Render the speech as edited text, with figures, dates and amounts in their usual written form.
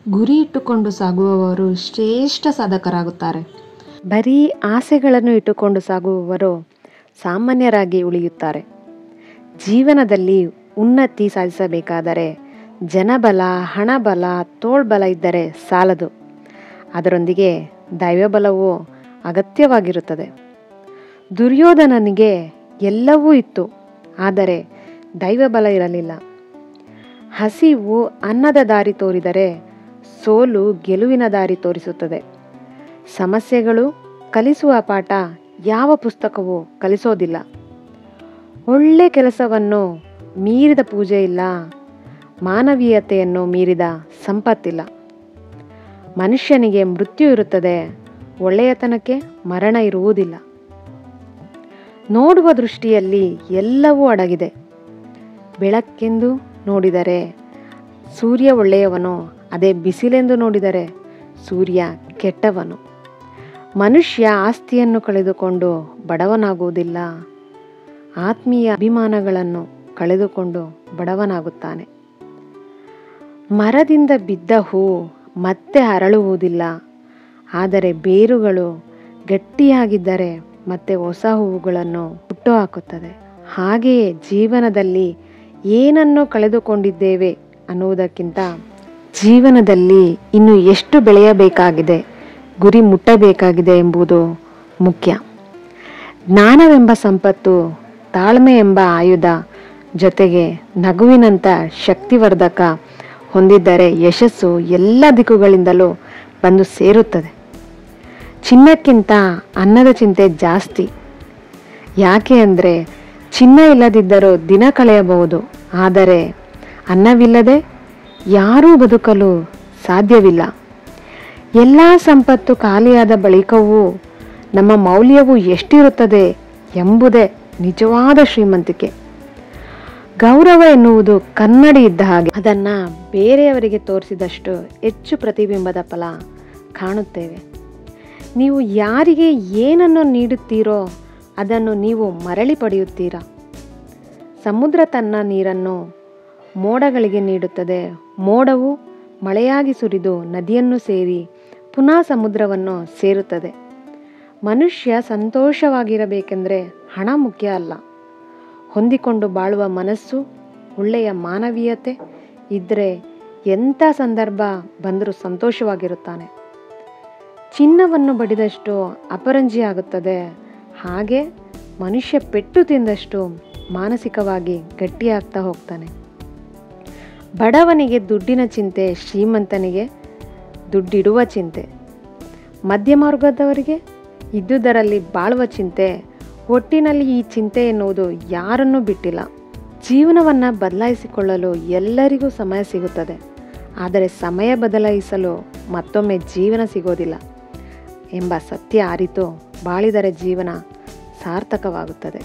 ಗುರಿ ಇಟ್ಟುಕೊಂಡು ಸಾಗುವವರು ಶ್ರೇಷ್ಠ ಸಾಧಕರಾಗುತ್ತಾರೆ. ಬರೀ ಆಸೆಗಳನ್ನು ಇಟ್ಟುಕೊಂಡು ಸಾಗುವವರು ಸಾಮಾನ್ಯರಾಗಿ ಉಳಿಯುತ್ತಾರೆ. ಜೀವನದಲ್ಲಿ ಉನ್ನತಿ ಸಾಧಿಸಬೇಕಾದರೆ ಜನಬಲ, ಹಣಬಲ, ತೋಳ್ಬಲ ಇದ್ದರೆ ಸಾಲದು. ಅದರೊಂದಿಗೆ ದೈವಬಲವೂ ಅಗತ್ಯವಾಗಿರುತ್ತದೆ. ದುರ್ಯೋಧನನಿಗೆ ಎಲ್ಲವೂ ಇತ್ತು, ಆದರೆ ದೈವಬಲ ಇರಲಿಲ್ಲ. ಹಸಿವು ಅನ್ನದ ದಾರಿ ತೋರಿದರೆ ಸೋಲು ಗೆಲುವಿನ ದಾರಿ ತೋರಿಸುತ್ತದೆ. ಸಮಸ್ಯೆಗಳು ಕಲಿಸುವ ಪಾಠ ಯಾವ ಪುಸ್ತಕವೂ ಕಲಿಸೋದಿಲ್ಲ. ಒಳ್ಳೆ ಕೆಲಸವನ್ನು ಮೀರಿದ ಪೂಜೆ ಇಲ್ಲ, ಮಾನವೀಯತೆಯನ್ನು ಮೀರಿದ ಸಂಪತ್ತಿಲ್ಲ. ಮನುಷ್ಯನಿಗೆ ಮೃತ್ಯು ಇರುತ್ತದೆ, ಒಳ್ಳೆಯತನಕ್ಕೆ ಮರಣ ಇರುವುದಿಲ್ಲ. ನೋಡುವ ದೃಷ್ಟಿಯಲ್ಲಿ ಎಲ್ಲವೂ ಅಡಗಿದೆ. ಬೆಳಕೆಂದು ನೋಡಿದರೆ ಸೂರ್ಯ ಒಳ್ಳೆಯವನು, ಅದೇ ಬಿಸಿಲೆಂದು ನೋಡಿದರೆ ಸೂರ್ಯ ಕೆಟ್ಟವನು. ಮನುಷ್ಯ ಆಸ್ತಿಯನ್ನು ಕಳೆದುಕೊಂಡು ಬಡವನಾಗುವುದಿಲ್ಲ, ಆತ್ಮೀಯ ಅಭಿಮಾನಗಳನ್ನು ಕಳೆದುಕೊಂಡು ಬಡವನಾಗುತ್ತಾನೆ. ಮರದಿಂದ ಬಿದ್ದ ಹೂ ಮತ್ತೆ ಅರಳುವುದಿಲ್ಲ, ಆದರೆ ಬೇರುಗಳು ಗಟ್ಟಿಯಾಗಿದ್ದರೆ ಮತ್ತೆ ಹೊಸ ಹೂವುಗಳನ್ನು ಹುಟ್ಟುಹಾಕುತ್ತದೆ. ಹಾಗೆಯೇ ಜೀವನದಲ್ಲಿ ಏನನ್ನು ಕಳೆದುಕೊಂಡಿದ್ದೇವೆ ಅನ್ನುವುದಕ್ಕಿಂತ ಜೀವನದಲ್ಲಿ ಇನ್ನು ಎಷ್ಟು ಬೆಳೆಯಬೇಕಾಗಿದೆ, ಗುರಿ ಮುಟ್ಟಬೇಕಾಗಿದೆ ಎಂಬುದು ಮುಖ್ಯ. ಜ್ಞಾನವೆಂಬ ಸಂಪತ್ತು, ತಾಳ್ಮೆ ಎಂಬ ಆಯುಧ, ಜೊತೆಗೆ ನಗುವಿನಂಥ ಶಕ್ತಿವರ್ಧಕ ಹೊಂದಿದ್ದರೆ ಯಶಸ್ಸು ಎಲ್ಲ ದಿಕ್ಕುಗಳಿಂದಲೂ ಬಂದು ಸೇರುತ್ತದೆ. ಚಿನ್ನಕ್ಕಿಂತ ಅನ್ನದ ಚಿಂತೆ ಜಾಸ್ತಿ. ಯಾಕೆ ಅಂದರೆ ಚಿನ್ನ ಇಲ್ಲದಿದ್ದರೂ ದಿನ ಕಳೆಯಬಹುದು, ಆದರೆ ಅನ್ನವಿಲ್ಲದೆ ಯಾರೂ ಬದುಕಲು ಸಾಧ್ಯವಿಲ್ಲ. ಎಲ್ಲ ಸಂಪತ್ತು ಖಾಲಿಯಾದ ಬಳಿಕವೂ ನಮ್ಮ ಮೌಲ್ಯವು ಎಷ್ಟಿರುತ್ತದೆ ಎಂಬುದೇ ನಿಜವಾದ ಶ್ರೀಮಂತಿಕೆ. ಗೌರವ ಎನ್ನುವುದು ಕನ್ನಡಿ ಇದ್ದ ಹಾಗೆ, ಅದನ್ನು ಬೇರೆಯವರಿಗೆ ತೋರಿಸಿದಷ್ಟು ಹೆಚ್ಚು ಪ್ರತಿಬಿಂಬದ ಫಲ ಕಾಣುತ್ತೇವೆ. ನೀವು ಯಾರಿಗೆ ಏನನ್ನು ನೀಡುತ್ತೀರೋ ಅದನ್ನು ನೀವು ಮರಳಿ ಪಡೆಯುತ್ತೀರಾ. ಸಮುದ್ರ ತನ್ನ ನೀರನ್ನು ಮೋಡಗಳಿಗೆ ನೀಡುತ್ತದೆ, ಮೋಡವು ಮಳೆಯಾಗಿ ಸುರಿದು ನದಿಯನ್ನು ಸೇರಿ ಪುನಃ ಸಮುದ್ರವನ್ನು ಸೇರುತ್ತದೆ. ಮನುಷ್ಯ ಸಂತೋಷವಾಗಿರಬೇಕೆಂದರೆ ಹಣ ಮುಖ್ಯ ಅಲ್ಲ, ಹೊಂದಿಕೊಂಡು ಬಾಳುವ ಮನಸ್ಸು, ಒಳ್ಳೆಯ ಮಾನವೀಯತೆ ಇದ್ದರೆ ಎಂಥ ಸಂದರ್ಭ ಬಂದರೂ ಸಂತೋಷವಾಗಿರುತ್ತಾನೆ. ಚಿನ್ನವನ್ನು ಬಡಿದಷ್ಟು ಅಪರಂಜಿ ಆಗುತ್ತದೆ, ಹಾಗೆ ಮನುಷ್ಯ ಪೆಟ್ಟು ತಿಂದಷ್ಟು ಮಾನಸಿಕವಾಗಿ ಗಟ್ಟಿಯಾಗ್ತಾ ಹೋಗ್ತಾನೆ. ಬಡವನಿಗೆ ದುಡ್ಡಿನ ಚಿಂತೆ, ಶ್ರೀಮಂತನಿಗೆ ದುಡ್ಡಿಡುವ ಚಿಂತೆ. ಮಧ್ಯಮಾರ್ಗದವರಿಗೆ ಇದ್ದುದರಲ್ಲಿ ಬಾಳುವ ಚಿಂತೆ. ಒಟ್ಟಿನಲ್ಲಿ ಈ ಚಿಂತೆ ಎನ್ನುವುದು ಯಾರನ್ನೂ ಬಿಟ್ಟಿಲ್ಲ. ಜೀವನವನ್ನು ಬದಲಾಯಿಸಿಕೊಳ್ಳಲು ಎಲ್ಲರಿಗೂ ಸಮಯ ಸಿಗುತ್ತದೆ, ಆದರೆ ಸಮಯ ಬದಲಾಯಿಸಲು ಮತ್ತೊಮ್ಮೆ ಜೀವನ ಸಿಗೋದಿಲ್ಲ ಎಂಬ ಸತ್ಯ ಅರಿತು ಬಾಳಿದರೆ ಜೀವನ ಸಾರ್ಥಕವಾಗುತ್ತದೆ.